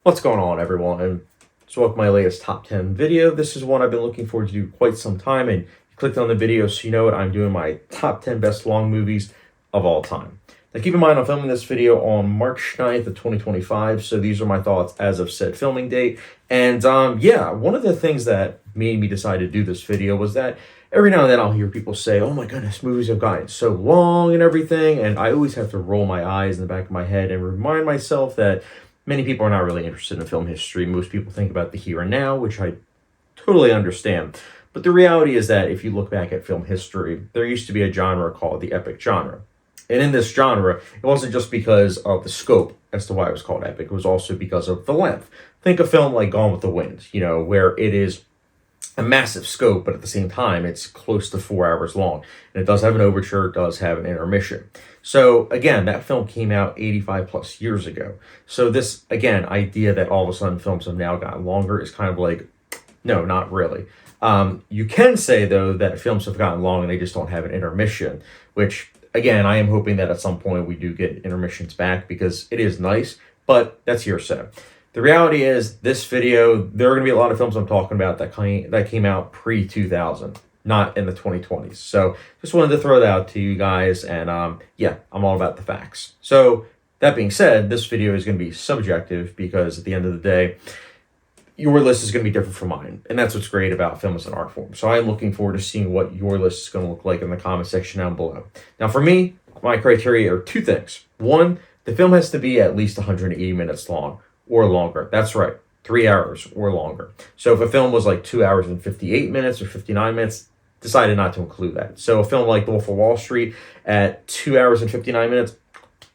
What's going on, everyone? And so welcome to my latest top 10 video. This is one I've been looking forward to do quite some time, and you clicked on the video so you know what I'm doing, my top 10 best long movies of all time. Now keep in mind I'm filming this video on March 9th of 2025, so these are my thoughts as of said filming date. And yeah, one of the things that made me decide to do this video was that every now and then I'll hear people say, oh my goodness, movies have gotten so long and everything, and I always have to roll my eyes in the back of my head and remind myself that many people are not really interested in film history. Most people think about the here and now, which I totally understand. But the reality is that if you look back at film history, there used to be a genre called the epic genre. And in this genre, it wasn't just because of the scope as to why it was called epic. It was also because of the length. Think of film like Gone with the Wind, where it is a massive scope, but at the same time, it's close to 4 hours long. And it does have an overture, it does have an intermission. So again, that film came out 85 plus years ago. So this, again, idea that all of a sudden films have now gotten longer is kind of like, no, not really. You can say, though, that films have gotten long and they just don't have an intermission, which, again, I am hoping that at some point we do get intermissions back because it is nice, but that's hearsay. The reality is, this video, there are going to be a lot of films I'm talking about that came out pre-2000, not in the 2020s. So just wanted to throw that out to you guys, and yeah, I'm all about the facts. So that being said, this video is going to be subjective because at the end of the day, your list is going to be different from mine, and that's what's great about film as an art form. So I'm looking forward to seeing what your list is going to look like in the comment section down below. Now for me, my criteria are two things. One, the film has to be at least 180 minutes long or longer. That's right, 3 hours or longer. So if a film was like 2 hours and 58 minutes or 59 minutes, decided not to include that. So a film like The Wolf of Wall Street at 2 hours and 59 minutes,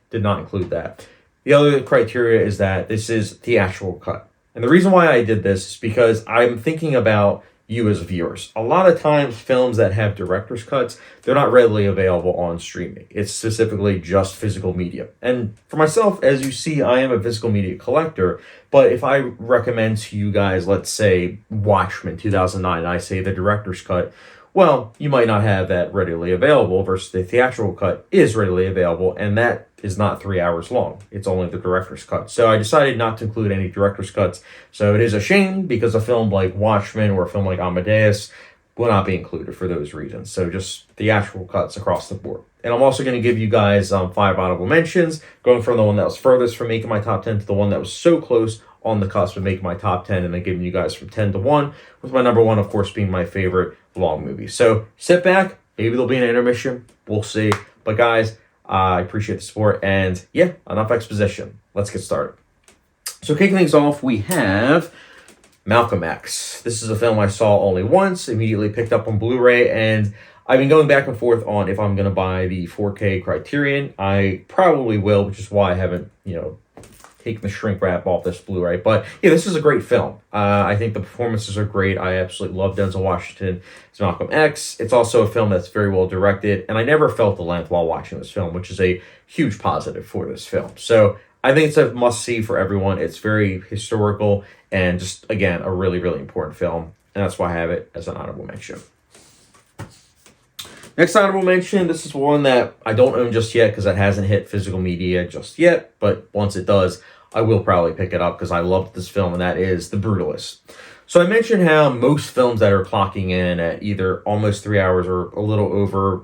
did not include that. The other criteria is that this is theatrical cut. And the reason why I did this is because I'm thinking about you as viewers. A lot of times films that have director's cuts, they're not readily available on streaming. It's specifically just physical media. And for myself, as you see, I am a physical media collector, but if I recommend to you guys, let's say Watchmen 2009, and I say the director's cut, well, you might not have that readily available versus the theatrical cut is readily available, and that is not 3 hours long. It's only the director's cut. So I decided not to include any director's cuts. So it is a shame because a film like Watchmen or a film like Amadeus will not be included for those reasons. So just theatrical cuts across the board. And I'm also going to give you guys 5 honorable mentions, going from the one that was furthest from making my top 10 to the one that was so close on the cusp of making my top 10, and then giving you guys from 10 to 1, with my number 1, of course, being my favorite long movie. So sit back. Maybe there'll be an intermission. We'll see. But guys, I appreciate the support. And yeah, enough exposition. Let's get started. So kicking things off, we have Malcolm X. This is a film I saw only once, immediately picked up on Blu-ray, and I've been going back and forth on if I'm going to buy the 4K Criterion. I probably will, which is why I haven't, taken the shrink wrap off this Blu-ray. But yeah, this is a great film. I think the performances are great. I absolutely love Denzel Washington as Malcolm X. It's also a film that's very well directed, and I never felt the length while watching this film, which is a huge positive for this film. So I think it's a must-see for everyone. It's very historical and just, again, a really, really important film, and that's why I have it as an honorable mention. Next honorable mention, this is one that I don't own just yet because it hasn't hit physical media just yet, but once it does, I will probably pick it up because I loved this film, and that is The Brutalist. So I mentioned how most films that are clocking in at either almost 3 hours or a little over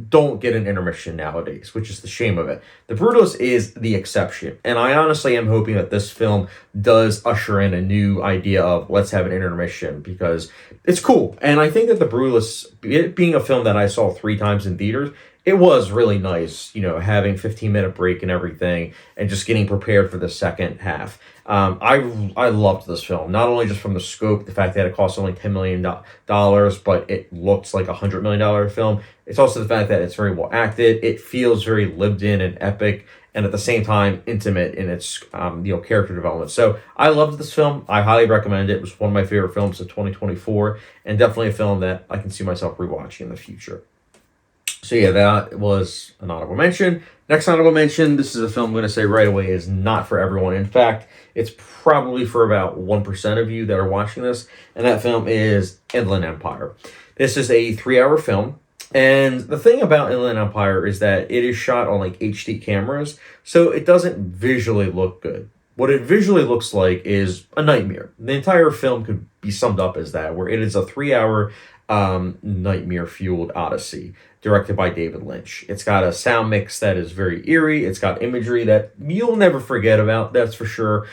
don't get an intermission nowadays, which is the shame of it. The Brutalist is the exception, and I honestly am hoping that this film does usher in a new idea of let's have an intermission because it's cool. And I think that The Brutalist, it being a film that I saw 3 times in theaters, it was really nice, having 15-minute break and everything and just getting prepared for the second half. I loved this film, not only just from the scope, the fact that it cost only $10 million, but it looks like a $100 million film. It's also the fact that it's very well acted. It feels very lived in and epic, and at the same time, intimate in its character development. So I loved this film. I highly recommend it. It was one of my favorite films of 2024, and definitely a film that I can see myself rewatching in the future. So yeah, that was an honorable mention. Next honorable mention, this is a film I'm going to say right away is not for everyone. In fact, it's probably for about 1% of you that are watching this, and that film is Inland Empire. This is a 3-hour film, and the thing about Inland Empire is that it is shot on like HD cameras, so it doesn't visually look good. what it visually looks like is a nightmare. The entire film could be summed up as that, where it is a 3-hour nightmare-fueled odyssey directed by David Lynch. It's got a sound mix that is very eerie. It's got imagery that you'll never forget about, that's for sure.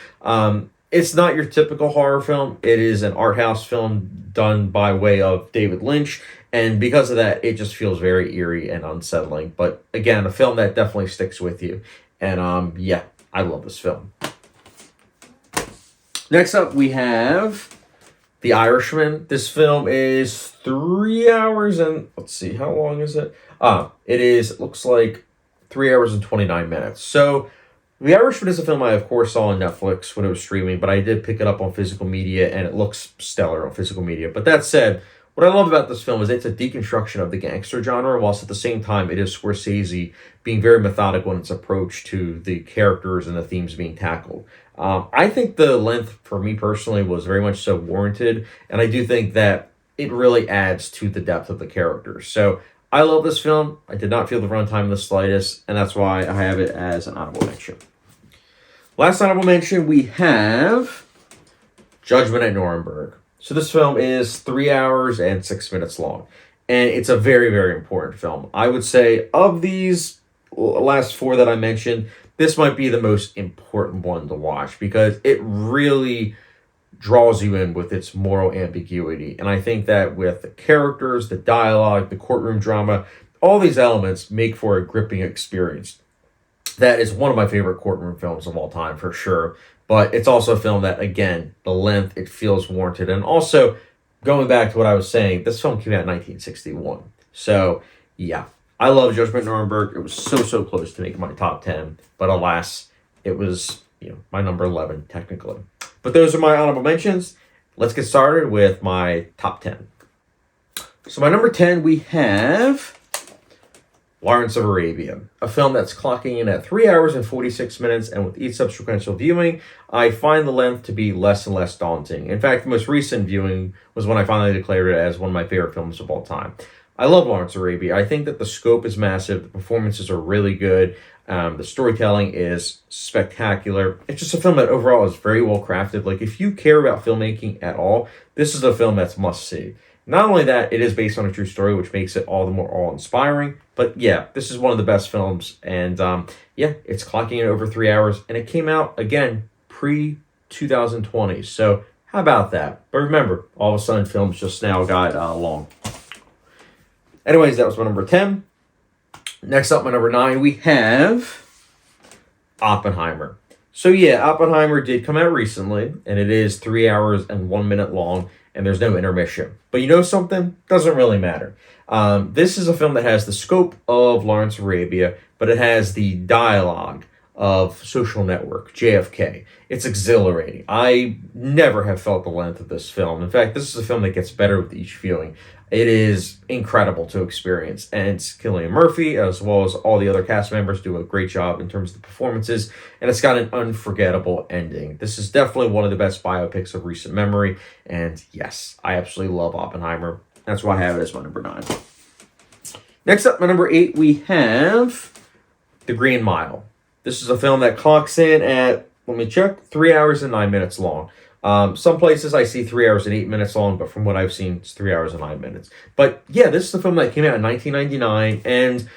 It's not your typical horror film. It is an art house film done by way of David Lynch, and because of that, it just feels very eerie and unsettling. But again, a film that definitely sticks with you. And yeah, I love this film. Next up, we have The Irishman. This film is 3 hours and, let's see, how long is it? It looks like 3 hours and 29 minutes. So, The Irishman is a film I, of course, saw on Netflix when it was streaming, but I did pick it up on physical media, and it looks stellar on physical media. But that said, what I love about this film is it's a deconstruction of the gangster genre, whilst at the same time it is Scorsese being very methodical in its approach to the characters and the themes being tackled. I think the length, for me personally, was very much so warranted, and I do think that it really adds to the depth of the characters. So I love this film. I did not feel the runtime the slightest, and that's why I have it as an honorable mention. Last honorable mention, we have Judgment at Nuremberg. So this film is 3 hours and 6 minutes long, and it's a very, very important film. I would say of these last four that I mentioned, this might be the most important one to watch because it really draws you in with its moral ambiguity. And I think that with the characters, the dialogue, the courtroom drama, all these elements make for a gripping experience. That is one of my favorite courtroom films of all time, for sure. But it's also a film that, again, the length, it feels warranted. And also, going back to what I was saying, this film came out in 1961. So, yeah. I love Judgment at Nuremberg. It was so close to making my top 10. But alas, it was, my number 11, technically. But those are my honorable mentions. Let's get started with my top 10. So my number 10, we have Lawrence of Arabia, a film that's clocking in at 3 hours and 46 minutes, and with each subsequent viewing, I find the length to be less and less daunting. In fact, the most recent viewing was when I finally declared it as one of my favorite films of all time. I love Lawrence of Arabia. I think that the scope is massive, the performances are really good, the storytelling is spectacular. It's just a film that overall is very well crafted. Like, if you care about filmmaking at all, this is a film that's must see. Not only that, it is based on a true story, which makes it all the more awe-inspiring. But yeah, this is one of the best films. And yeah, it's clocking in over 3 hours. And it came out, again, pre-2020. So how about that? But remember, all of a sudden, films just now got long. Anyways, that was my number 10. Next up, my number 9, we have Oppenheimer. So yeah, Oppenheimer did come out recently, and it is 3 hours and 1 minute long, and there's no intermission. But you know something? Doesn't really matter. This is a film that has the scope of Lawrence of Arabia, but it has the dialogue of Social Network, JFK. It's exhilarating. I never have felt the length of this film. In fact, this is a film that gets better with each viewing. It is incredible to experience, and Cillian Murphy, as well as all the other cast members, do a great job in terms of the performances, and it's got an unforgettable ending. This is definitely one of the best biopics of recent memory, and yes, I absolutely love Oppenheimer. That's why I have it as my number 9. Next up, my number 8, we have The Green Mile. This is a film that clocks in at, let me check, 3 hours and 9 minutes long. Some places I see 3 hours and 8 minutes long, but from what I've seen, it's 3 hours and 9 minutes. But yeah, this is a film that came out in 1999, and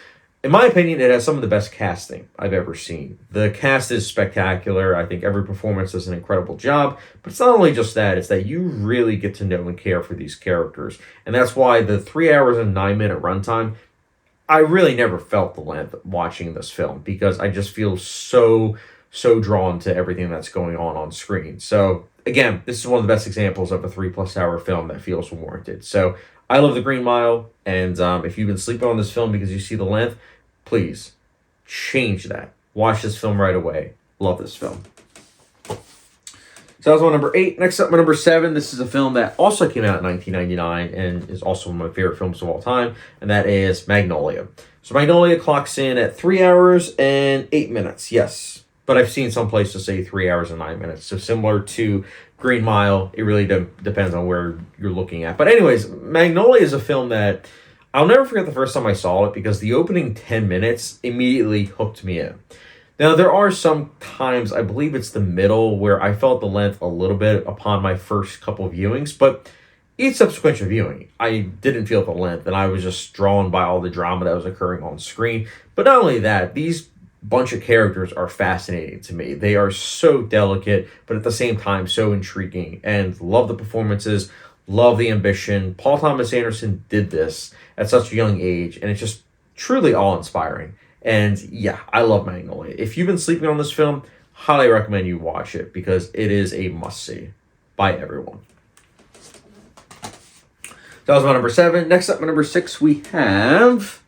in my opinion, it has some of the best casting I've ever seen. The cast is spectacular. I think every performance does an incredible job, but it's not only just that, it's that you really get to know and care for these characters. And that's why the 3 hours and 9 minute runtime, I really never felt the length watching this film, because I just feel so drawn to everything that's going on screen. So again, this is one of the best examples of a 3+ hour film that feels warranted. So I love The Green Mile, and if you've been sleeping on this film because you see the length, please change that. Watch this film right away. Love this film. So that was my number 8. Next up, my number 7. This is a film that also came out in 1999 and is also one of my favorite films of all time, and that is Magnolia. So Magnolia clocks in at 3 hours and 8 minutes. Yes. But I've seen some places say 3 hours and 9 minutes. So similar to Green Mile, it really depends on where you're looking at. But anyways, Magnolia is a film that I'll never forget the first time I saw it, because the opening 10 minutes immediately hooked me in. Now, there are some times, I believe it's the middle, where I felt the length a little bit upon my first couple of viewings, but each subsequent viewing, I didn't feel the length, and I was just drawn by all the drama that was occurring on screen. But not only that, these bunch of characters are fascinating to me. They are so delicate, but at the same time, so intriguing, and love the performances, love the ambition. Paul Thomas Anderson did this at such a young age, and it's just truly awe-inspiring. And yeah, I love Magnolia. If you've been sleeping on this film, highly recommend you watch it because it is a must-see by everyone. That was my number 7. Next up, my number 6, we have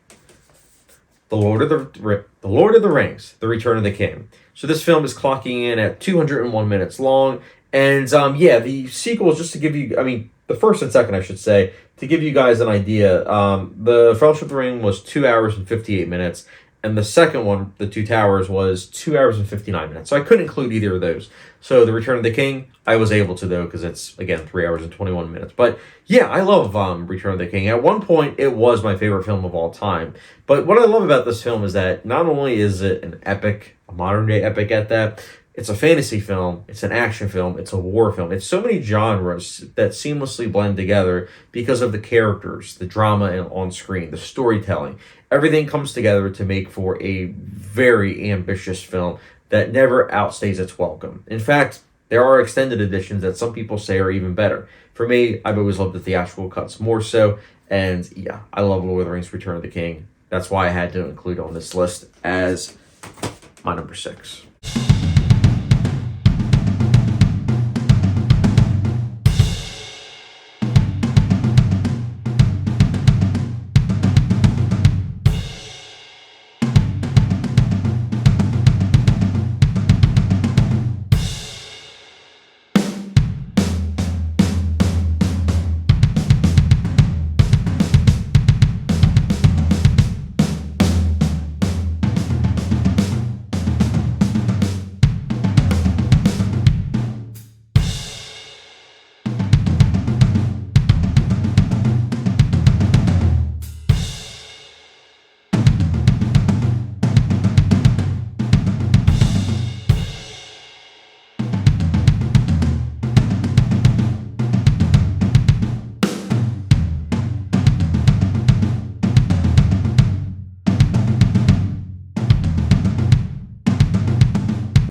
The Lord of the Rings, The Return of the King. So this film is clocking in at 201 minutes long. And yeah, the sequel is just to give you, I mean, the first and second, I should say, to give you guys an idea. The Fellowship of the Ring was 2 hours and 58 minutes. And the second one, The Two Towers, was 2 hours and 59 minutes. So I couldn't include either of those. So The Return of the King, I was able to, though, because it's, again, 3 hours and 21 minutes. But yeah, I love Return of the King. At one point, it was my favorite film of all time. But what I love about this film is that not only is it an epic, a modern-day epic at that, it's a fantasy film, it's an action film, it's a war film. It's so many genres that seamlessly blend together because of the characters, the drama on screen, the storytelling. Everything comes together to make for a very ambitious film that never outstays its welcome. In fact, there are extended editions that some people say are even better. For me, I've always loved the theatrical cuts more so, and yeah, I love Lord of the Rings: Return of the King. That's why I had to include on this list as my number 6.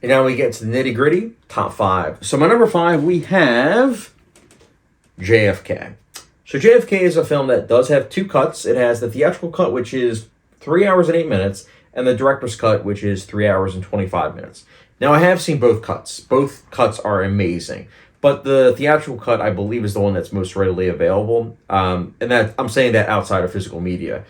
And now we get to the nitty-gritty, top 5. So my number 5, we have JFK. So JFK is a film that does have 2 cuts. It has the theatrical cut, which is 3 hours and 8 minutes, and the director's cut, which is 3 hours and 25 minutes. Now, I have seen both cuts. Both cuts are amazing. But the theatrical cut, I believe, is the one that's most readily available. And that I'm saying that outside of physical media.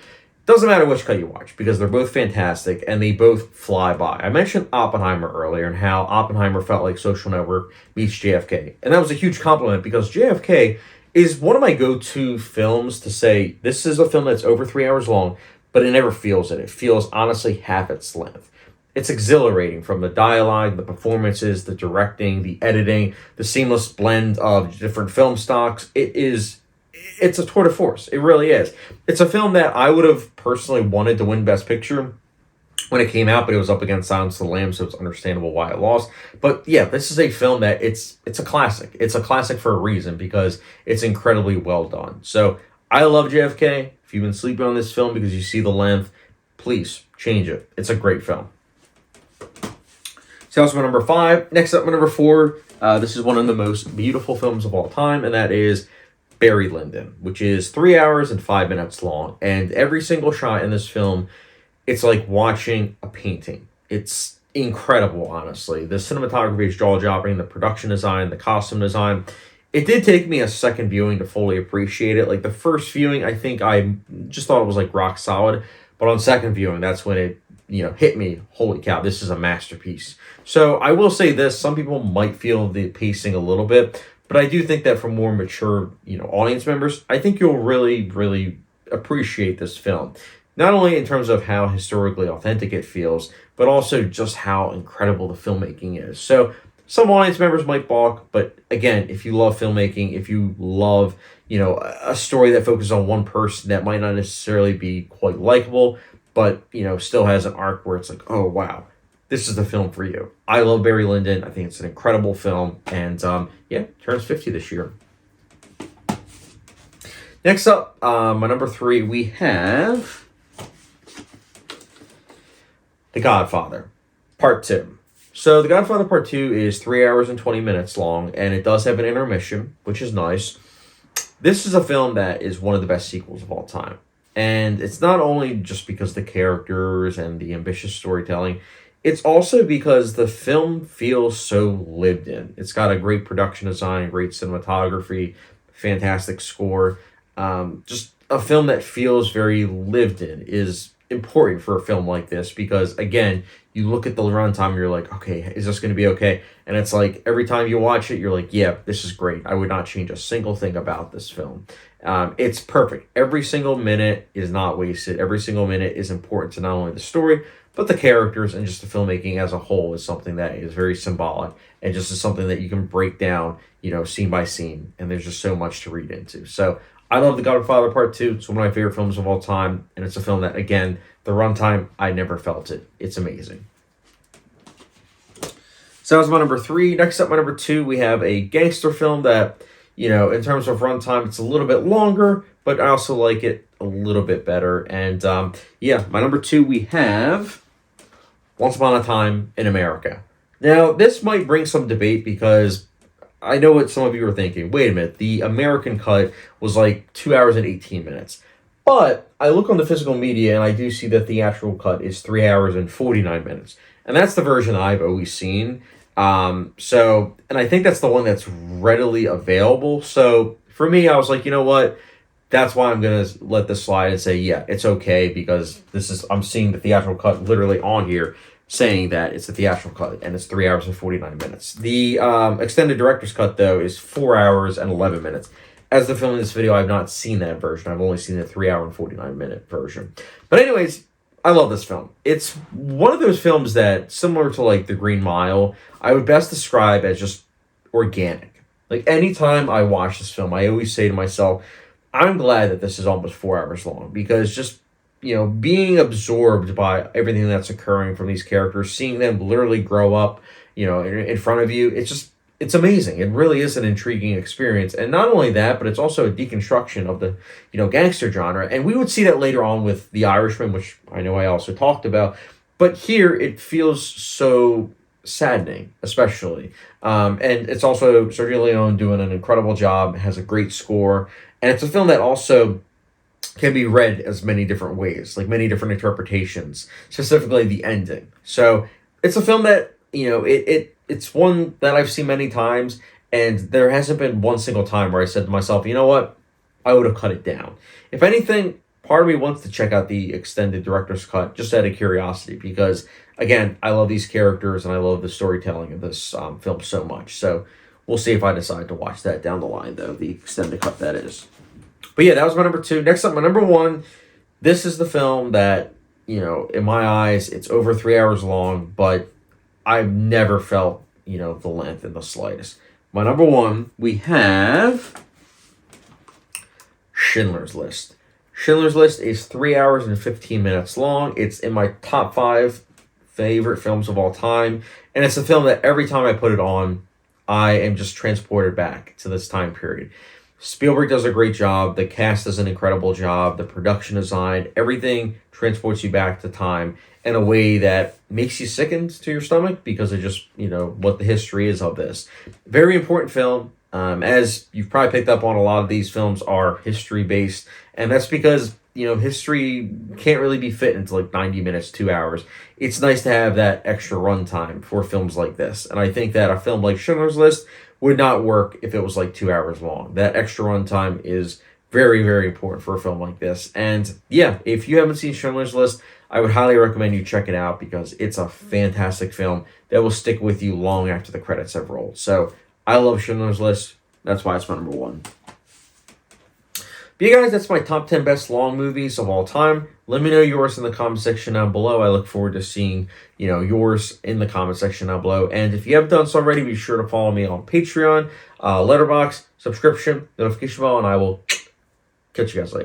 Doesn't matter which cut you watch, because they're both fantastic, and they both fly by. I mentioned Oppenheimer earlier, and how Oppenheimer felt like Social Network meets JFK. And that was a huge compliment, because JFK is one of my go-to films to say, this is a film that's over 3 hours long, but it never feels it. It feels, honestly, half its length. It's exhilarating, from the dialogue, the performances, the directing, the editing, the seamless blend of different film stocks. It's a tour de force. It really is. It's a film that I would have personally wanted to win Best Picture when it came out, but it was up against Silence of the Lambs, so it's understandable why it lost. But yeah, this is a film that it's a classic. It's a classic for a reason, because it's incredibly well done. So I love JFK. If you've been sleeping on this film because you see the length, please change it. It's a great film. So that's my number 5. Next up, my number 4. This is one of the most beautiful films of all time, and that is Barry Lyndon, which is 3 hours and 5 minutes long. And every single shot in this film, it's like watching a painting. It's incredible, honestly. The cinematography is jaw-dropping, the production design, the costume design. It did take me a second viewing to fully appreciate it. Like, the first viewing, I think I just thought it was like rock solid. But on second viewing, that's when it, hit me. Holy cow, this is a masterpiece. So I will say this, some people might feel the pacing a little bit, but I do think that for more mature, audience members, I think you'll really, really appreciate this film. Not only in terms of how historically authentic it feels, but also just how incredible the filmmaking is. So some audience members might balk, but again, if you love filmmaking, if you love, a story that focuses on one person that might not necessarily be quite likable, but, still has an arc where it's like, oh, wow, this is the film for you. I love Barry Lyndon. I think it's an incredible film. And yeah, turns 50 this year. Next up, my number 3, we have The Godfather, Part 2. So The Godfather Part 2 is 3 hours and 20 minutes long, and it does have an intermission, which is nice. This is a film that is one of the best sequels of all time. And it's not only just because of the characters and the ambitious storytelling, it's also because the film feels so lived in. It's got a great production design, great cinematography, fantastic score. Just a film that feels very lived in is important for a film like this because, again, you look at the runtime and you're like, okay, is this going to be okay? And it's like every time you watch it, you're like, yeah, this is great. I would not change a single thing about this film. It's perfect. Every single minute is not wasted. Every single minute is important to not only the story, but the characters and just the filmmaking as a whole is something that is very symbolic and just is something that you can break down, scene by scene. And there's just so much to read into. So I love The Godfather Part 2. It's one of my favorite films of all time. And it's a film that, again, the runtime, I never felt it. It's amazing. So that was my number 3. Next up, my number 2, we have a gangster film that, in terms of runtime, it's a little bit longer, but I also like it a little bit better. And yeah, my number 2, we have Once Upon a Time in America. Now, this might bring some debate because I know what some of you are thinking. Wait a minute, the American cut was like 2 hours and 18 minutes. But I look on the physical media and I do see that the actual cut is 3 hours and 49 minutes. And that's the version I've always seen. And I think that's the one that's readily available. So for me, I was like, you know what? That's why I'm going to let this slide and say, yeah, it's okay because I'm seeing the theatrical cut literally on here saying that it's the theatrical cut and it's 3 hours and 49 minutes. The extended director's cut, though, is 4 hours and 11 minutes. As the film in this video, I've not seen that version. I've only seen the 3 hour and 49 minute version. But anyways, I love this film. It's one of those films that, similar to like The Green Mile, I would best describe as just organic. Like anytime I watch this film, I always say to myself, I'm glad that this is almost 4 hours long because just, being absorbed by everything that's occurring from these characters, seeing them literally grow up, in front of you, it's amazing. It really is an intriguing experience. And not only that, but it's also a deconstruction of the, gangster genre. And we would see that later on with The Irishman, which I know I also talked about. But here it feels so saddening, especially. And it's also Sergio Leone doing an incredible job, has a great score. And it's a film that also can be read as many different ways, like many different interpretations, specifically the ending. So it's a film that, it's one that I've seen many times, and there hasn't been one single time where I said to myself, you know what, I would have cut it down. If anything, part of me wants to check out the extended director's cut just out of curiosity because, again, I love these characters and I love the storytelling of this film so much. So we'll see if I decide to watch that down the line, though, the extended cut that is. But yeah, that was my number 2. Next up, my number 1. This is the film that, in my eyes, it's over 3 hours long, but I've never felt, the length in the slightest. My number 1, we have Schindler's List. Schindler's List is 3 hours and 15 minutes long. It's in my top 5 favorite films of all time. And it's a film that every time I put it on, I am just transported back to this time period. Spielberg does a great job. The cast does an incredible job. The production design, everything transports you back to time in a way that makes you sickened to your stomach because of just, what the history is of this. Very important film. As you've probably picked up on, a lot of these films are history-based. And that's because, history can't really be fit into like 90 minutes, 2 hours. It's nice to have that extra runtime for films like this. And I think that a film like Schindler's List would not work if it was like 2 hours long. That extra runtime is very, very important for a film like this. And yeah, if you haven't seen Schindler's List, I would highly recommend you check it out because it's a fantastic film that will stick with you long after the credits have rolled. So I love Schindler's List. That's why it's my number 1. But yeah, guys, that's my top 10 best long movies of all time. Let me know yours in the comment section down below. I look forward to seeing, yours in the comment section down below. And if you haven't done so already, be sure to follow me on Patreon, Letterboxd, subscription, notification bell, and I will catch you guys later.